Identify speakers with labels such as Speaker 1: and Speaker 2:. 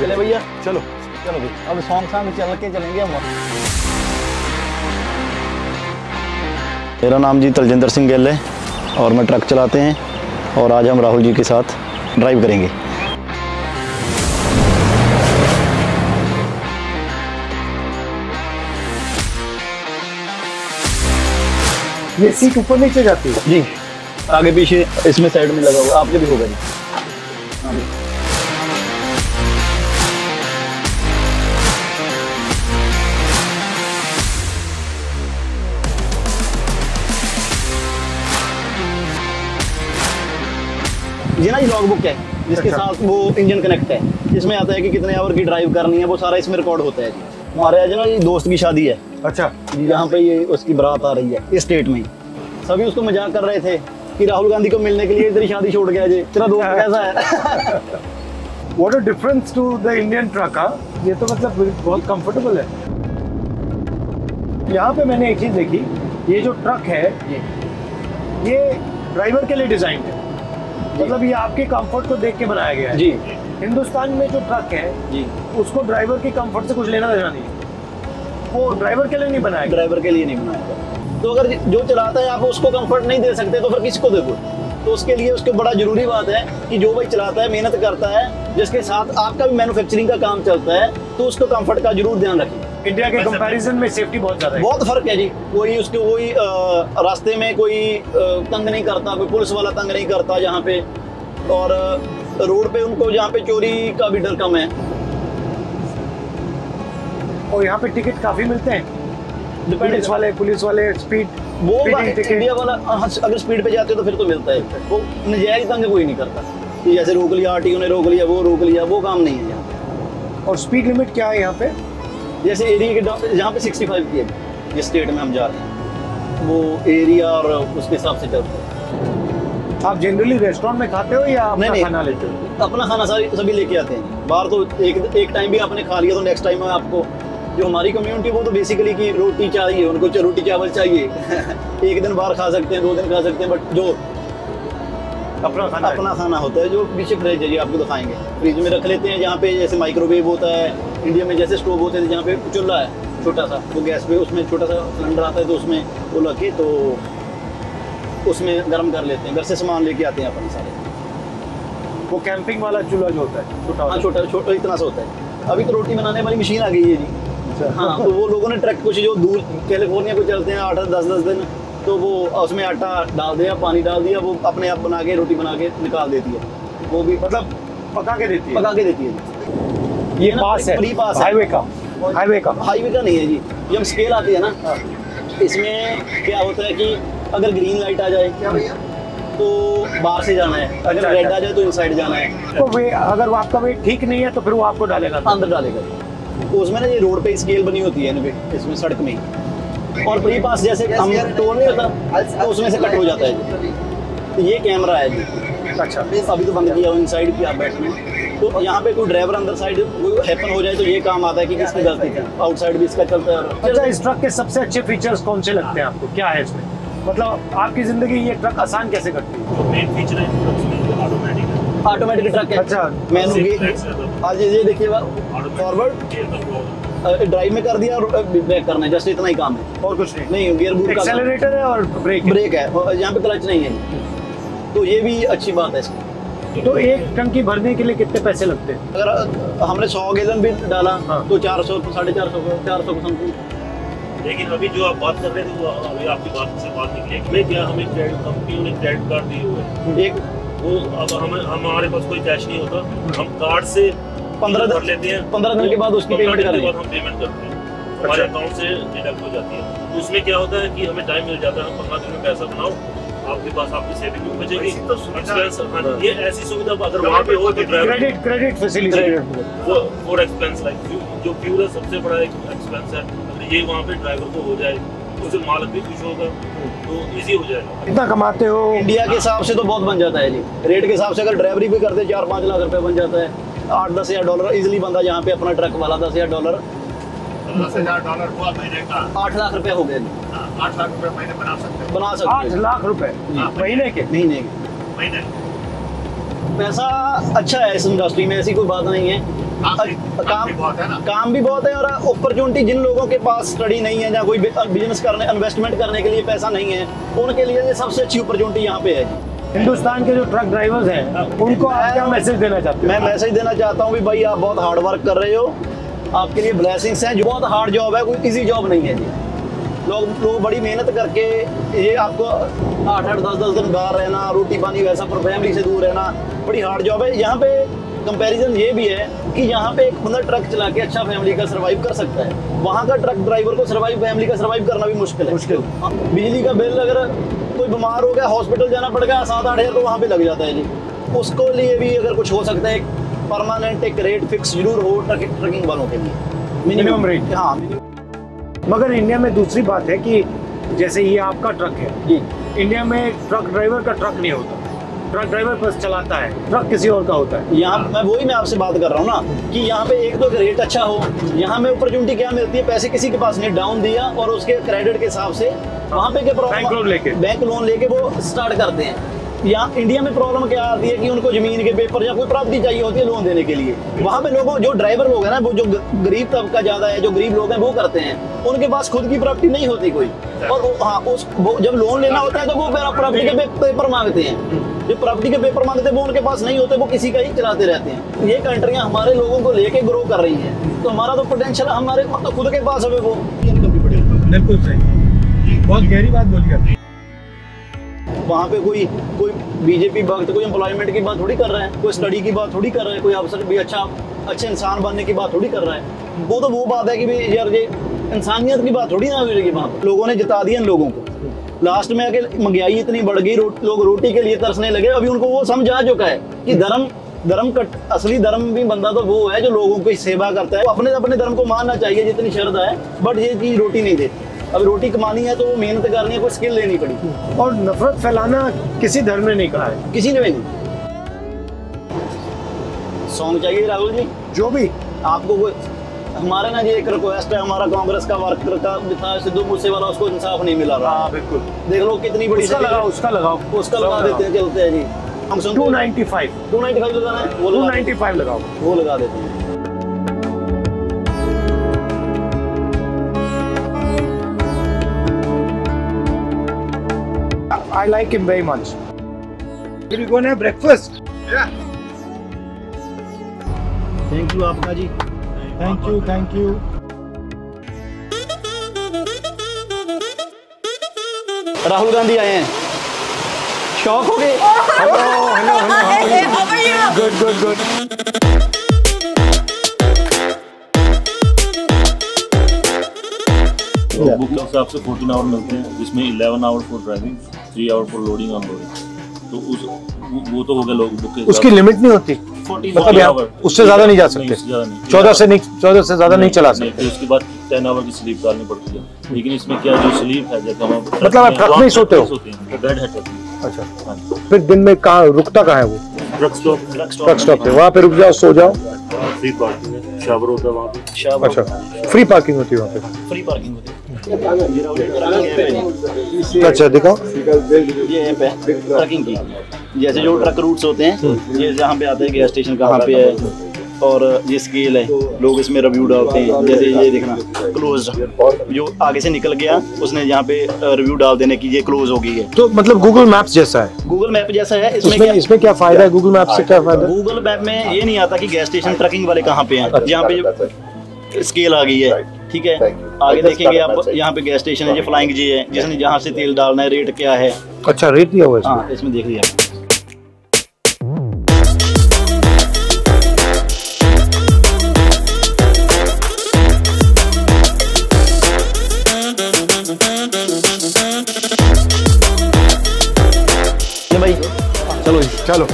Speaker 1: चले भैया,
Speaker 2: चलो।
Speaker 1: चलो भाई, अब सॉन्ग चल के चलेंगे हम।
Speaker 3: मेरा नाम जी तलजिंदर सिंह गिल है और मैं ट्रक चलाते हैं और आज हम राहुल जी के साथ ड्राइव करेंगे।
Speaker 2: ये सीट ऊपर नीचे जाती है
Speaker 1: जी, आगे पीछे इसमें साइड में लगा हुआ, आपके भी होगा जी। हाँ जी। ये ना ये लॉग बुक है जिसके साथ वो इंजन कनेक्ट है, इसमें आता है कि कितने आवर की ड्राइव करनी है, वो सारा इसमें रिकॉर्ड होता है जी। हमारे आज ना ये दोस्त की शादी है।
Speaker 2: अच्छा।
Speaker 1: यहाँ पे ये उसकी बारात आ रही है इस स्टेट में ही। सभी उसको मजाक कर रहे थे कि राहुल गांधी को मिलने के लिए तेरी शादी छोड़ गया जी, तेरा दोस्त कैसा है।
Speaker 2: What a difference to the Indian truck, हाँ? ये तो मतलब बहुत कंफर्टेबल है। यहाँ पे मैंने एक चीज देखी, ये जो ट्रक है ये ड्राइवर के लिए डिजाइन है, मतलब ये आपके कंफर्ट को देख के बनाया गया है
Speaker 1: जी।
Speaker 2: हिंदुस्तान में जो ट्रक है
Speaker 1: जी,
Speaker 2: उसको ड्राइवर के कंफर्ट से कुछ लेना देना नहीं है, वो ड्राइवर के लिए नहीं बनाया गया।
Speaker 1: ड्राइवर के लिए नहीं बनाया गया। तो अगर जो चलाता है आप उसको कंफर्ट नहीं दे सकते तो फिर किसको देखो। तो उसके लिए उसको बड़ा जरूरी बात है कि जो भाई चलाता है, मेहनत करता है, जिसके साथ आपका भी मैन्युफैक्चरिंग का काम चलता है, तो उसको कंफर्ट का जरूर ध्यान रखें।
Speaker 2: इंडिया के कंपैरिजन में सेफ्टी बहुत ज्यादा है।
Speaker 1: बहुत फर्क है जी। कोई उसके कोई रास्ते में कोई तंग नहीं करता, कोई पुलिस वाला तंग नहीं करता यहाँ पे, और रोड पे उनको यहाँ पे चोरी का भी डर कम है।
Speaker 2: और यहाँ पे टिकट काफी मिलते हैं, पुलिस वाले स्पीड
Speaker 1: वो इंडिया वाला अगर स्पीड पे जाते हो तो फिर तो मिलता है, वो नजायज तंग कोई नहीं करता कि जैसे रोक लिया, आरटीओ ने रोक लिया, वो रोक लिया, वो काम नहीं है यहाँ पे।
Speaker 2: और स्पीड लिमिट क्या है यहाँ पे?
Speaker 1: जैसे एरिया के यहाँ पे 65 की है जिस स्टेट में हम जा रहे हैं, वो एरिया और उसके हिसाब से चलता है।
Speaker 2: आप जनरली रेस्टोरेंट में खाते हो या अपना
Speaker 1: नहीं,
Speaker 2: खाना लेते हो?
Speaker 1: अपना खाना सभी लेके आते हैं बाहर। तो एक टाइम भी आपने खा लिया तो नेक्स्ट टाइम आपको, जो हमारी कम्युनिटी वो तो बेसिकली कि रोटी चाहिए, उनको रोटी चावल चाहिए। एक दिन बाहर खा सकते हैं, 2 दिन खा सकते हैं, बट जो अपना खाना होता है जो पीछे फ्रिज है जी, आपको दिखाएंगे, फ्रिज में रख लेते हैं। जहाँ पे जैसे माइक्रोवेव होता है, इंडिया में जैसे स्टोव होते थे जहाँ पे चूल्हा है छोटा सा, वो गैस पे उसमें छोटा सा सिलेंडर आता है, तो उसमें वो लग के तो उसमें गर्म कर लेते हैं। घर से सामान लेके आते हैं अपने सारे।
Speaker 2: वो कैंपिंग वाला चूल्हा जो होता है छोटा,
Speaker 1: हाँ छोटा इतना सा होता है। अभी तो रोटी बनाने वाली मशीन आ गई है जी। हाँ, तो वो लोगों ने ट्रक कुछ जो दूर कैलिफोर्निया को चलते हैं 8-10 दिन, तो वो उसमें आटा डाल दिया, पानी डाल दिया, वो अपने आप बना के रोटी बना के निकाल देती है। वो भी
Speaker 2: मतलब पका के देती है।
Speaker 1: ये
Speaker 2: पास है,
Speaker 1: फ्री पास है
Speaker 2: हाईवे का नहीं है
Speaker 1: जी। जब हम स्केल आती है ना, इसमें क्या होता है कि अगर ग्रीन लाइट आ जाए तो बाहर से जाना है, अगर रेड आ जाए तो इनसाइड जाना है।
Speaker 2: तो वे अगर आपका वेट ठीक नहीं है तो फिर वो आपको डालेगा
Speaker 1: अंदर डालेगा। तो उसमें ना ये रोड पे स्केल बनी होती है इसमें सड़क में, और फ्री पास जैसे हम टोल नहीं होता तो उसमें से कट हो जाता है। तो ये कैमरा है जी।
Speaker 2: अच्छा,
Speaker 1: अभी तो बंद किया इनसाइड की आप बैठने, तो यहाँ पे कोई ड्राइवर अंदर साइड कोई हैपन हो जाए तो ये काम आता है कि किसकी गलती थी। आउटसाइड भी इसका चलता है।
Speaker 2: अच्छा, इस ट्रक के सबसे अच्छे फीचर्स कौन से लगते हैं आपको? क्या है इसमें, मतलब आपकी जिंदगी ये ट्रक आसान कैसे करती है?
Speaker 4: मेन फीचर है
Speaker 1: ऑटोमेटिक ट्रक है।
Speaker 2: अच्छा,
Speaker 1: आज ये देखिए फॉरवर्ड ड्राइव में कर दिया और ब्रेक करना है, जस्ट इतना ही काम है
Speaker 2: और कुछ
Speaker 1: नहीं। गियर बूट का
Speaker 2: एक्सेलरेटर है और ब्रेक
Speaker 1: है, और यहाँ पे क्लच नहीं है, तो ये भी अच्छी बात है इसकी।
Speaker 2: तो एक टंकी भरने के लिए कितने पैसे लगते हैं?
Speaker 1: अगर हमने 100 गैलन भी डाला तो 400 450 को समथिंग।
Speaker 4: लेकिन अभी जो आप बात कर रहे थे वो अभी आपकी बात से बात निकली कि क्या हमें क्रेडिट कंपनियों ने क्रेडिट कार्ड दिए हुए हैं, एक वो अब हमारे पास कोई कैश नहीं होता, हम कार्ड से 15 भर लेते हैं, 15 दिन के बाद उसकी पेमेंट करते हैं, हम पेमेंट करते हैं, हमारे अकाउंट से डिडक्ट हो जाती है। तो उसमें क्या होता है कि हमें टाइम मिल जाता है, हम 15 दिन में पैसा बनाओ, आपके पास आपकी सेविंग भी बचेगी। ये ऐसी सुविधा अगर वहाँ पे हो तो
Speaker 2: credit facility
Speaker 4: for expense like जो फ्यूल है सबसे बड़ा एक एक्सपेंस है, अगर ये वहाँ पे ड्राइवर को हो जाए उससे मालिक भी खुश होगा तो इजी हो जाएगा।
Speaker 2: कितना कमाते हो?
Speaker 1: इंडिया के हिसाब से तो बहुत बन जाता है जी, रेट के हिसाब से अगर ड्राइवरी भी करते 4-5 लाख रुपए बन जाता है। 8-10 हज़ार डॉलर इजिली बनता, जहाँ पे अपना ट्रक वाला 10 हज़ार डॉलर,
Speaker 4: 10 हज़ार डॉलर हुआ महीने का,
Speaker 1: 8 लाख रुपए हो गए।
Speaker 4: 8 लाख रुपए महीने बना सकते हैं।
Speaker 1: 8 लाख रुपए
Speaker 2: महीने के?
Speaker 1: महीने
Speaker 4: महीने
Speaker 1: पैसा अच्छा है इस इंडस्ट्री में, ऐसी कोई बात नहीं है। काम भी बहुत है और अपॉर्चुनिटी जिन लोगों के पास स्टडी नहीं है या कोई बिजनेस करने इन्वेस्टमेंट करने के लिए पैसा नहीं है, उनके लिए ये सबसे अच्छी अपॉर्चुनिटी यहाँ पे है।
Speaker 2: हिंदुस्तान के जो ट्रक ड्राइवर्स हैं उनको आप क्या मैसेज देना चाहते हैं?
Speaker 1: मैं मैसेज देना चाहता हूँ कि भाई आप बहुत हार्ड वर्क कर रहे हो, आपके लिए ब्लेसिंग्स हैं। जो बहुत हार्ड जॉब है, कोई इजी जॉब नहीं है जी। लोग बड़ी मेहनत करके, ये आपको 8-8 10-10 दिन बाहर रहना, रोटी पानी वैसा पर फैमिली से दूर रहना, बड़ी हार्ड जॉब है। यहाँ पे कंपैरिजन ये भी है कि यहाँ पे एक बंदा ट्रक चला के अच्छा फैमिली का सर्वाइव कर सकता है। वहाँ का ट्रक ड्राइवर को फैमिली का सर्वाइव करना भी मुश्किल है। बिजली का बिल, अगर कोई बीमार हो गया, हॉस्पिटल जाना पड़ गया, 7-8 हज़ार तो वहाँ पे लग जाता है जी। उसको लिए भी अगर कुछ हो सकता है, परमानेंट एक रेट फिक्स जरूर हो ट्रकिंग वालों के लिए,
Speaker 2: मिनिमम रेट।
Speaker 1: हाँ,
Speaker 2: मगर इंडिया में दूसरी बात है कि जैसे ये आपका ट्रक है
Speaker 1: जी,
Speaker 2: इंडिया में ट्रक ड्राइवर का ट्रक नहीं होता, ट्रक ड्राइवर बस चलाता है, ट्रक किसी और का होता है।
Speaker 1: यहाँ मैं आपसे बात कर रहा हूँ ना कि यहाँ पे एक तो रेट अच्छा हो। यहाँ में अपॉर्चुनिटी क्या मिलती है, पैसे किसी के पास नहीं, डाउन दिया और उसके क्रेडिट के हिसाब से वहाँ पे क्या प्रॉब्लम, बैंक लोन लेके वो स्टार्ट करते हैं। यहाँ इंडिया में प्रॉब्लम क्या आती है कि उनको जमीन के पेपर या कोई प्रॉपर्टी चाहिए होती है लोन देने के लिए। वहाँ पे लोगों, जो ड्राइवर लोग हैं ना, वो जो गरीब तबका ज्यादा है, जो गरीब लोग हैं वो करते हैं, उनके पास खुद की प्रॉपर्टी नहीं होती कोई, और जब लोन लेना होता है तो वो प्रॉपर्टी के पेपर मांगते हैं। जो प्रॉपर्टी के पेपर मांगते हैं वो उनके पास नहीं होते, वो किसी का ही चलाते रहते हैं। ये कंट्रियां हमारे लोगों को लेके ग्रो कर रही हैं, तो हमारा तो पोटेंशियल हमारे तो खुद के पास है वो।
Speaker 2: बिल्कुल सही, बहुत गहरी बात बोली आपने।
Speaker 1: वहाँ पे कोई बीजेपी वक्त कोई एम्प्लॉयमेंट की बात थोड़ी कर रहा है, कोई स्टडी की बात थोड़ी कर रहा है, कोई अफसर भी अच्छे इंसान बनने की बात थोड़ी कर रहा है। वो तो वो बात है कि भाई यार ये इंसानियत की बात थोड़ी ना हुई। वहाँ लोगों ने जिता दिया इन लोगों को। लास्ट में आके महंगाई इतनी बढ़ गई, लोग रोटी के लिए तरसने लगे। अभी उनको वो समझ आ चुका है कि असली धर्म भी बंदा तो वो है जो लोगों की सेवा करता है। अपने धर्म को मानना चाहिए जितनी श्रद्धा है, बट ये चीज रोटी नहीं देती। अब रोटी कमानी है तो वो मेहनत करनी है, कोई स्किल लेनी पड़ी।
Speaker 2: और नफरत फैलाना किसी धर्म ने नहीं कहा है,
Speaker 1: किसी ने भी नहीं। सॉन्ग चाहिए राहुल जी,
Speaker 2: जो भी
Speaker 1: आपको कोई हमारे ना ये एक रिक्वेस्ट है, हमारा कांग्रेस का वर्कर का था सिद्धू मूसेवाला, उसको इंसाफ नहीं मिला रहा।
Speaker 2: बिल्कुल,
Speaker 1: देख लो कितनी बड़ी
Speaker 2: उसका
Speaker 1: लगा देते हैं, चलते हैं जी। हम 295 लगाना है, वो
Speaker 2: 295 लगाओ,
Speaker 1: वो लगा देते हैं।
Speaker 2: I like him very much. We're going to have breakfast. Yeah.
Speaker 1: Thank you आपका जी,
Speaker 2: थैंक यू।
Speaker 1: राहुल गांधी आए हैं, शौक हो गए।
Speaker 2: Hello, good.
Speaker 4: बुक के हिसाब से 14 आवर मिलते हैं, जिसमें 11 hour for driving, 3 hour for loading unloading. तो वो तो हो गया लोग बुक के।
Speaker 2: उसकी लिमिट नहीं होती, मतलब उससे ज्यादा नहीं जा सकते, 14 से ज्यादा नहीं चला सकते।
Speaker 4: उसके बाद 10 आवर की स्लीप डालनी पड़ती है। लेकिन इसमें क्या जो स्लीप है, जब हम
Speaker 2: मतलब आप ट्रक में ही सोते हो?
Speaker 4: बेड है ट्रक में।
Speaker 2: अच्छा, फिर दिन में कहाँ रुकता कहाँ है वो?
Speaker 4: ट्रक
Speaker 2: स्टॉप पे, वहाँ पे रुक जाओ, सो जाओ।
Speaker 4: फ्री पार्किंग है, शावर होता है वहाँ पे।
Speaker 2: अच्छा, फ्री पार्किंग होती है वहाँ पे?
Speaker 1: फ्री पार्किंग होती है।
Speaker 2: अच्छा, दिखाओ।
Speaker 1: ये ऐप है ट्रकिंग की, जैसे जो ट्रक रूट्स होते हैं, ये जहाँ पे आते हैं गैस स्टेशन कहाँ पे है, और ये स्केल है, लोग इसमें रिव्यू डालते हैं। जैसे ये देखना क्लोज, जो आगे से निकल गया उसने यहाँ पे रिव्यू डाल देने की ये क्लोज हो गई है।
Speaker 2: तो मतलब गूगल मैप्स जैसा है?
Speaker 1: गूगल मैप जैसा है।
Speaker 2: इसमें क्या फायदा है गूगल मैप से? क्या फायदा?
Speaker 1: गूगल मैप में ये नहीं आता कि गैस स्टेशन ट्रकिंग वाले कहाँ पे हैं, जहाँ पे स्केल आ गई है, ठीक है। आगे देखेंगे आप, यहाँ पे गैस स्टेशन है, ये फ्लाइंग जी है, जिसने जहाँ से तेल डालना है, रेट क्या है।
Speaker 2: अच्छा, रेट दिया हुआ है इसमें?
Speaker 1: हाँ, इसमें देख लिया। भाई चलो।